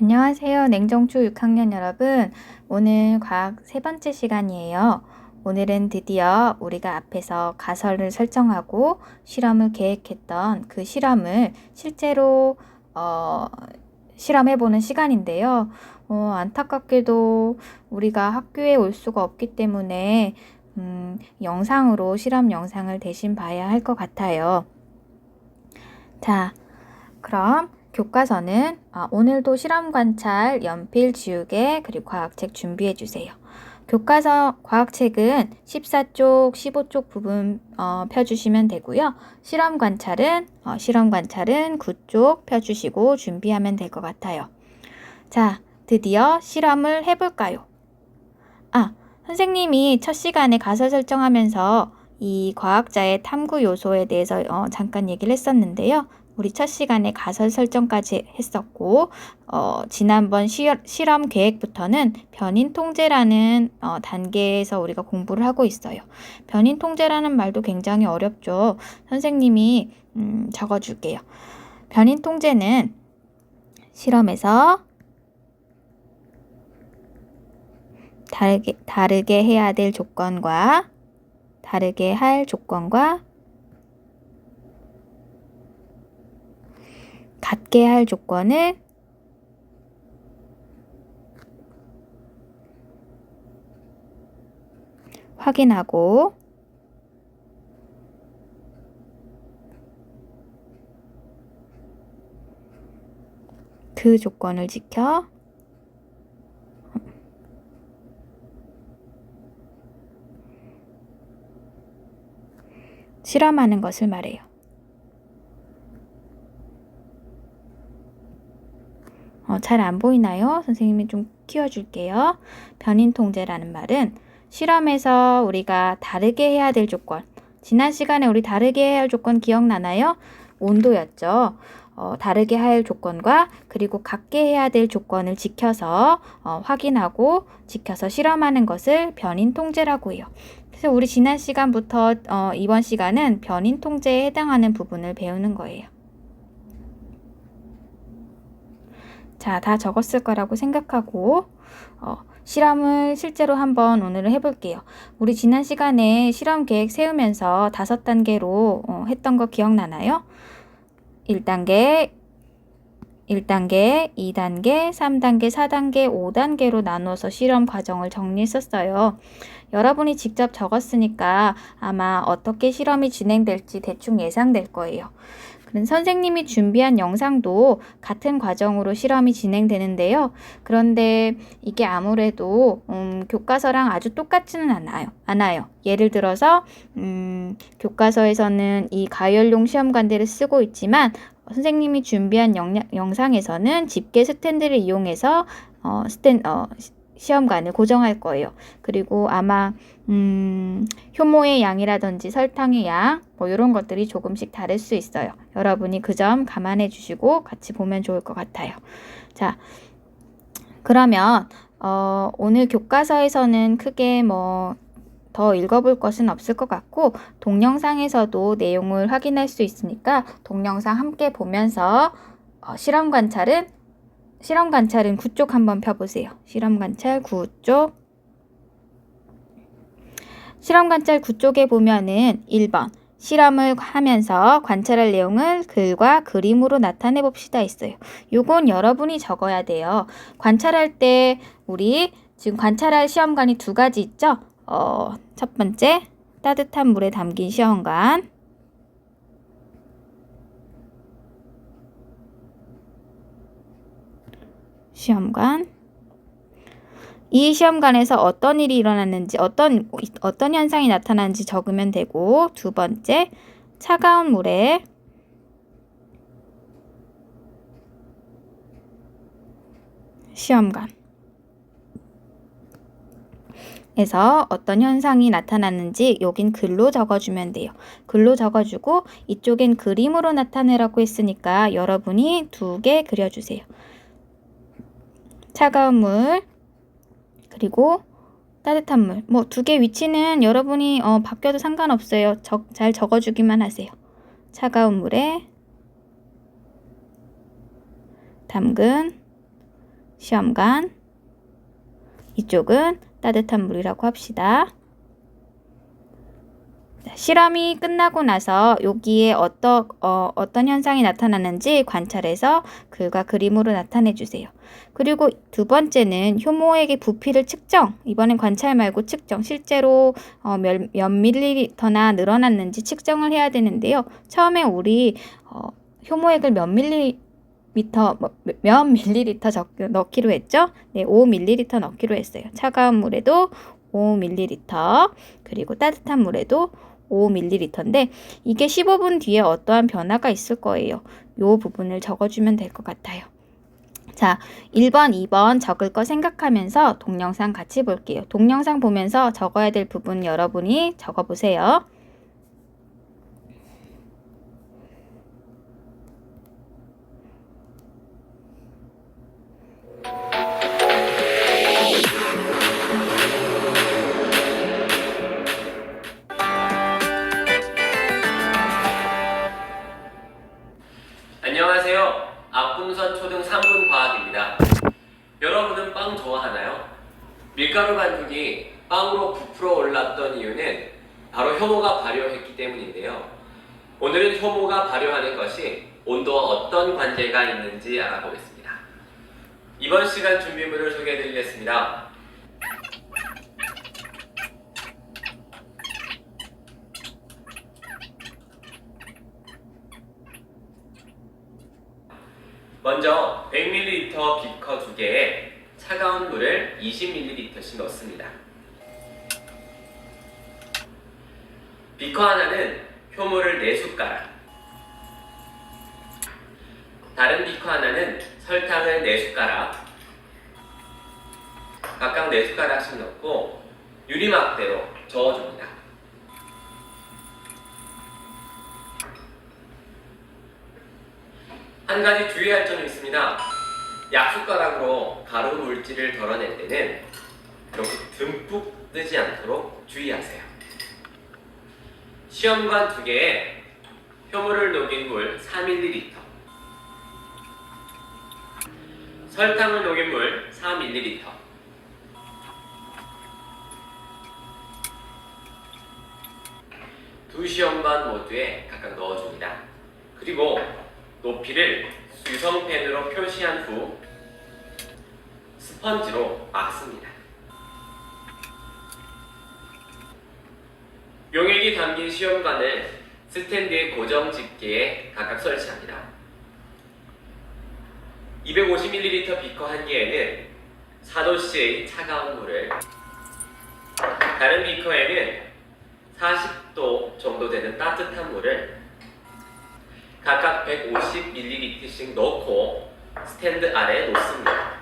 안녕하세요. 냉정초 6학년 여러분. 오늘 과학 세 번째 시간이에요. 오늘은 드디어 우리가 앞에서 가설을 설정하고 실험을 계획했던 그 실험을 실제로 실험해보는 시간인데요. 안타깝게도 우리가 학교에 올 수가 없기 때문에 영상으로 실험 영상을 대신 봐야 할 것 같아요. 자, 그럼 교과서는 오늘도 실험 관찰, 연필, 지우개, 그리고 과학책 준비해 주세요. 교과서 과학책은 14쪽, 15쪽 부분 펴주시면 되고요. 실험 관찰은 9쪽 펴주시고 준비하면 될 것 같아요. 자, 드디어 실험을 해볼까요? 선생님이 첫 시간에 가설 설정하면서 이 과학자의 탐구 요소에 대해서 잠깐 얘기를 했었는데요. 우리 첫 시간에 가설 설정까지 했었고 지난번 실험 계획부터는 변인 통제라는 단계에서 우리가 공부를 하고 있어요. 변인 통제라는 말도 굉장히 어렵죠. 선생님이 적어줄게요. 변인 통제는 실험에서 다르게 해야 될 조건과 다르게 할 조건과 같게 할 조건을 확인하고 그 조건을 지켜 실험하는 것을 말해요. 잘 안 보이나요? 선생님이 좀 키워줄게요. 변인 통제라는 말은 실험에서 우리가 다르게 해야 될 조건, 지난 시간에 우리 다르게 해야 할 조건 기억나나요? 온도였죠. 다르게 할 조건과 그리고 같게 해야 될 조건을 지켜서 확인하고 지켜서 실험하는 것을 변인 통제라고 해요. 그래서 우리 지난 시간부터 이번 시간은 변인 통제에 해당하는 부분을 배우는 거예요. 자, 다 적었을 거라고 생각하고 실험을 실제로 한번 오늘은 해볼게요. 우리 지난 시간에 실험 계획 세우면서 5단계로 했던 거 기억나나요? 1단계, 2단계, 3단계, 4단계, 5단계로 나누어서 실험 과정을 정리했었어요. 여러분이 직접 적었으니까 아마 어떻게 실험이 진행될지 대충 예상될 거예요. 선생님이 준비한 영상도 같은 과정으로 실험이 진행되는데요. 그런데 이게 아무래도 교과서랑 아주 똑같지는 않아요. 예를 들어서 교과서에서는 이 가열용 시험관대를 쓰고 있지만 선생님이 준비한 영상에서는 집게 스탠드를 이용해서 시험관을 고정할 거예요. 그리고 아마 효모의 양이라든지 설탕의 양, 이런 것들이 조금씩 다를 수 있어요. 여러분이 그 점 감안해 주시고 같이 보면 좋을 것 같아요. 자, 그러면 오늘 교과서에서는 크게 더 읽어볼 것은 없을 것 같고 동영상에서도 내용을 확인할 수 있으니까 동영상 함께 보면서 실험 관찰은 9쪽 한번 펴보세요. 실험 관찰 9쪽. 실험 관찰 9쪽에 보면은 1번 실험을 하면서 관찰할 내용을 글과 그림으로 나타내 봅시다 있어요. 요건 여러분이 적어야 돼요. 관찰할 때 우리 지금 관찰할 시험관이 2가지 있죠? 첫 번째 따뜻한 물에 담긴 시험관. 이 시험관에서 어떤 일이 일어났는지 어떤 현상이 나타나는지 적으면 되고, 2번째 차가운 물에 시험관에서 어떤 현상이 나타났는지 여긴 글로 적어주면 돼요. 글로 적어주고 이쪽엔 그림으로 나타내라고 했으니까 여러분이 2개 그려주세요. 차가운 물 그리고 따뜻한 물. 2개 위치는 여러분이 바뀌어도 상관없어요. 잘 적어주기만 하세요. 차가운 물에 담근 시험관, 이쪽은 따뜻한 물이라고 합시다. 실험이 끝나고 나서 여기에 어떤 현상이 나타나는지 관찰해서 글과 그림으로 나타내 주세요. 그리고 두 번째는 효모액의 부피를 측정. 이번엔 관찰 말고 측정. 실제로 몇 밀리리터나 늘어났는지 측정을 해야 되는데요. 처음에 우리 효모액을 몇 밀리리터 넣기로 했죠? 네, 5ml 넣기로 했어요. 차가운 물에도 5ml, 그리고 따뜻한 물에도 5ml인데 이게 15분 뒤에 어떠한 변화가 있을 거예요. 이 부분을 적어주면 될 것 같아요. 자, 1번, 2번 적을 거 생각하면서 동영상 같이 볼게요. 동영상 보면서 적어야 될 부분 여러분이 적어보세요. 안녕하세요. 앞분선 초등 3분 과학입니다. 여러분은 빵 좋아하나요? 밀가루 반죽이 빵으로 부풀어 올랐던 이유는 바로 효모가 발효했기 때문인데요. 오늘은 효모가 발효하는 것이 온도와 어떤 관계가 있는지 알아보겠습니다. 이번 시간 준비물을 소개해드리겠습니다. 먼저 100ml 비커 2개에 차가운 물을 20ml씩 넣습니다. 비커 하나는 효모를 4숟가락, 다른 비커 하나는 설탕을 4숟가락, 각각 4숟가락씩 넣고 유리막대로 저어줍니다. 한 가지 주의할 점이 있습니다. 약숟가락으로 가루 물질을 덜어낼 때는 이렇게 듬뿍 뜨지 않도록 주의하세요. 시험관 2개에 효모를 녹인 물 4ml, 설탕을 녹인 물 4ml, 두 시험관 모두에 각각 넣어줍니다. 그리고 높이를 유성펜으로 표시한 후 스펀지로 막습니다. 용액이 담긴 시험관을 스탠드의 고정 집게에 각각 설치합니다. 250ml 비커 한 개에는 4도씨의 차가운 물을, 다른 비커에는 40도 정도 되는 따뜻한 물을 각각 150ml씩 넣고 스탠드 아래에 놓습니다.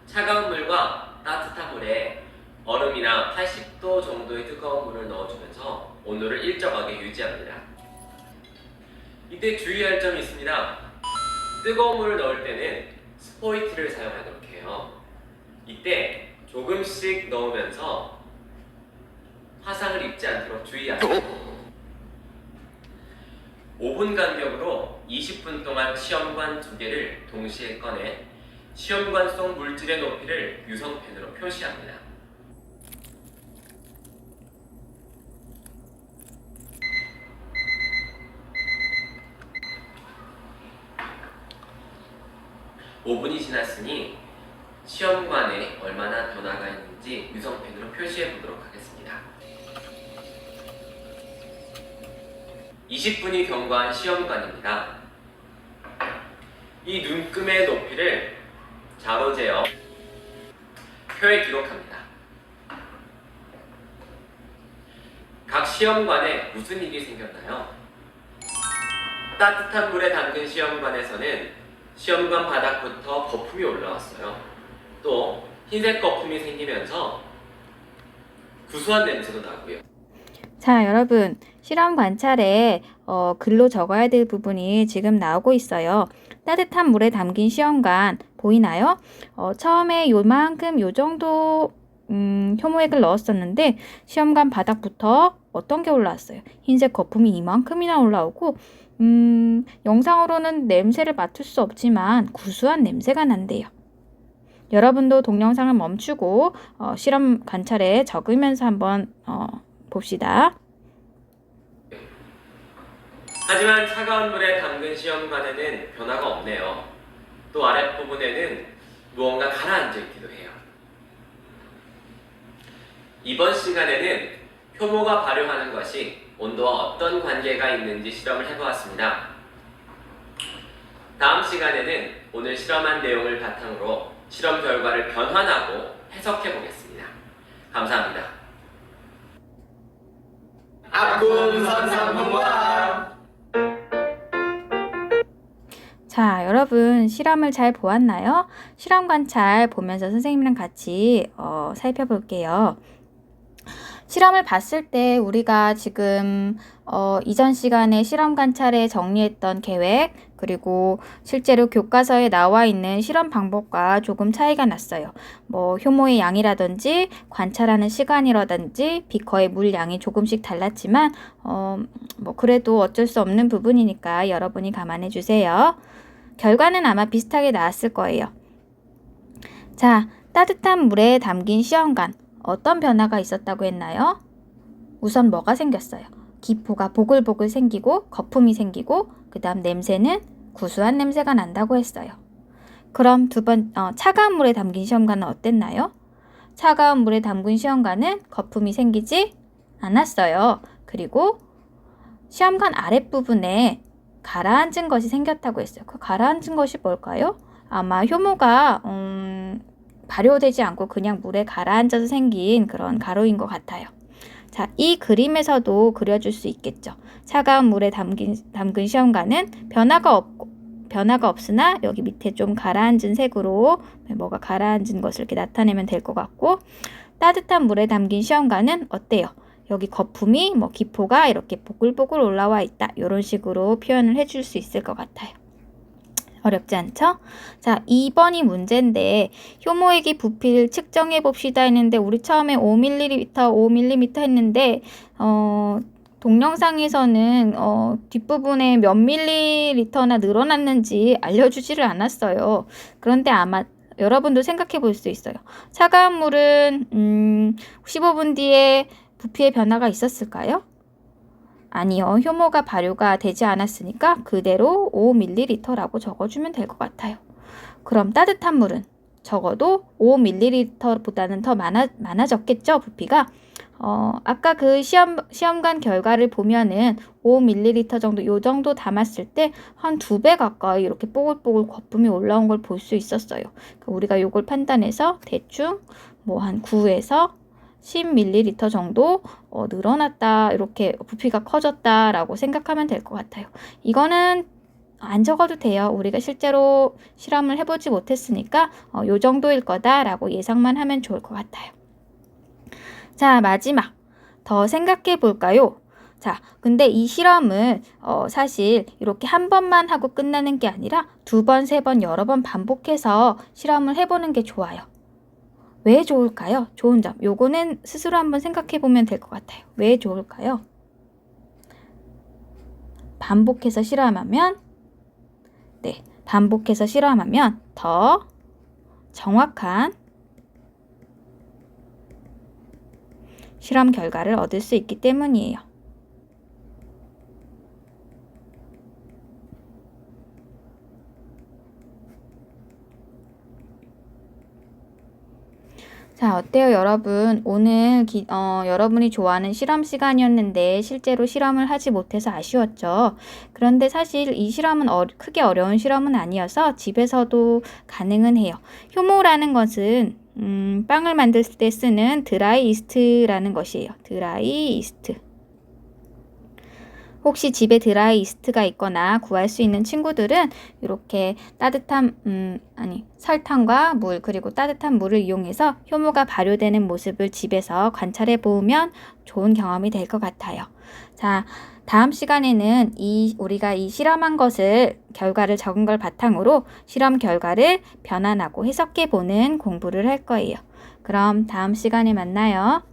차가운 물과 따뜻한 물에 얼음이나 80도 정도의 뜨거운 물을 넣어주면서 온도를 일정하게 유지합니다. 이때 주의할 점이 있습니다. 뜨거운 물을 넣을 때는 스포이트를 사용하도록 해요. 이때 조금씩 넣으면서 화상을 입지 않도록 주의하세요. 5분 간격으로 20분 동안 시험관 2개를 동시에 꺼내 시험관 속 물질의 높이를 유성펜으로 표시합니다. (5분이) 지났으니 시험관에 얼마나 변화가 있는지 유성펜으로 표시해 보도록 하겠습니다. 20분이 경과한 시험관입니다. 이 눈금의 높이를 자로 재어 표에 기록합니다. 각 시험관에 무슨 일이 생겼나요? 따뜻한 물에 담근 시험관에서는 시험관 바닥부터 거품이 올라왔어요. 또 흰색 거품이 생기면서 구수한 냄새도 나고요. 자, 여러분, 실험 관찰에 글로 적어야 될 부분이 지금 나오고 있어요. 따뜻한 물에 담긴 시험관 보이나요? 처음에 요만큼 요 정도 효모액을 넣었었는데 시험관 바닥부터 어떤 게 올라왔어요? 흰색 거품이 이만큼이나 올라오고 영상으로는 냄새를 맡을 수 없지만 구수한 냄새가 난대요. 여러분도 동영상을 멈추고 실험 관찰에 적으면서 한번 봅시다. 하지만 차가운 물에 담근 시험관에는 변화가 없네요. 또 아랫부분에는 무언가 가라앉아 있기도 해요. 이번 시간에는 효모가 발효하는 것이 온도와 어떤 관계가 있는지 실험을 해보았습니다. 다음 시간에는 오늘 실험한 내용을 바탕으로 실험 결과를 변환하고 해석해 보겠습니다. 감사합니다. 아꿈선상공화. 자, 여러분 실험을 잘 보았나요? 실험 관찰 보면서 선생님이랑 같이 살펴볼게요. 실험을 봤을 때 우리가 지금 이전 시간에 실험 관찰에 정리했던 계획 그리고 실제로 교과서에 나와 있는 실험 방법과 조금 차이가 났어요. 뭐 효모의 양이라든지 관찰하는 시간이라든지 비커의 물 양이 조금씩 달랐지만 뭐 그래도 어쩔 수 없는 부분이니까 여러분이 감안해 주세요. 결과는 아마 비슷하게 나왔을 거예요. 자, 따뜻한 물에 담긴 시험관 어떤 변화가 있었다고 했나요? 우선 뭐가 생겼어요? 기포가 보글보글 생기고 거품이 생기고 그 다음 냄새는 구수한 냄새가 난다고 했어요. 그럼 차가운 물에 담긴 시험관은 어땠나요? 차가운 물에 담근 시험관은 거품이 생기지 않았어요. 그리고 시험관 아랫부분에 가라앉은 것이 생겼다고 했어요. 그 가라앉은 것이 뭘까요? 아마 효모가 발효되지 않고 그냥 물에 가라앉아서 생긴 그런 가루인 것 같아요. 자, 이 그림에서도 그려줄 수 있겠죠. 차가운 물에 담근 시험관은 변화가 없으나 여기 밑에 좀 가라앉은 색으로 뭐가 가라앉은 것을 이렇게 나타내면 될 것 같고, 따뜻한 물에 담긴 시험관은 어때요? 여기 거품이 기포가 이렇게 보글보글 올라와 있다. 이런 식으로 표현을 해줄 수 있을 것 같아요. 어렵지 않죠? 자, 2번이 문제인데 효모액의 부피를 측정해 봅시다 했는데 우리 처음에 5mm 했는데 동영상에서는 뒷부분에 몇 밀리리터나 늘어났는지 알려주지를 않았어요. 그런데 아마 여러분도 생각해 볼 수 있어요. 차가운 물은 15분 뒤에 부피의 변화가 있었을까요? 아니요. 효모가 발효가 되지 않았으니까 그대로 5ml라고 적어주면 될 것 같아요. 그럼 따뜻한 물은 적어도 5ml보다는 더 많아졌겠죠, 부피가? 아까 그 시험관 결과를 보면은 5ml 정도, 요 정도 담았을 때 한 2배 가까이 이렇게 뽀글뽀글 거품이 올라온 걸 볼 수 있었어요. 우리가 요걸 판단해서 대충 한 9에서 10ml 정도 늘어났다, 이렇게 부피가 커졌다라고 생각하면 될 것 같아요. 이거는 안 적어도 돼요. 우리가 실제로 실험을 해보지 못했으니까 요 정도일 거다라고 예상만 하면 좋을 것 같아요. 자, 마지막 더 생각해 볼까요? 자, 근데 이 실험은 사실 이렇게 한 번만 하고 끝나는 게 아니라 2번, 3번, 여러 번 반복해서 실험을 해보는 게 좋아요. 왜 좋을까요? 좋은 점. 요거는 스스로 한번 생각해 보면 될 것 같아요. 왜 좋을까요? 반복해서 실험하면 더 정확한 실험 결과를 얻을 수 있기 때문이에요. 자, 어때요, 여러분? 오늘 여러분이 좋아하는 실험 시간이었는데 실제로 실험을 하지 못해서 아쉬웠죠. 그런데 사실 이 실험은 크게 어려운 실험은 아니어서 집에서도 가능은 해요. 효모라는 것은 빵을 만들 때 쓰는 드라이 이스트라는 것이에요. 드라이 이스트. 혹시 집에 드라이 이스트가 있거나 구할 수 있는 친구들은 이렇게 설탕과 물 그리고 따뜻한 물을 이용해서 효모가 발효되는 모습을 집에서 관찰해 보면 좋은 경험이 될 것 같아요. 자, 다음 시간에는 우리가 이 실험한 결과를 적은 걸 바탕으로 실험 결과를 변환하고 해석해 보는 공부를 할 거예요. 그럼 다음 시간에 만나요.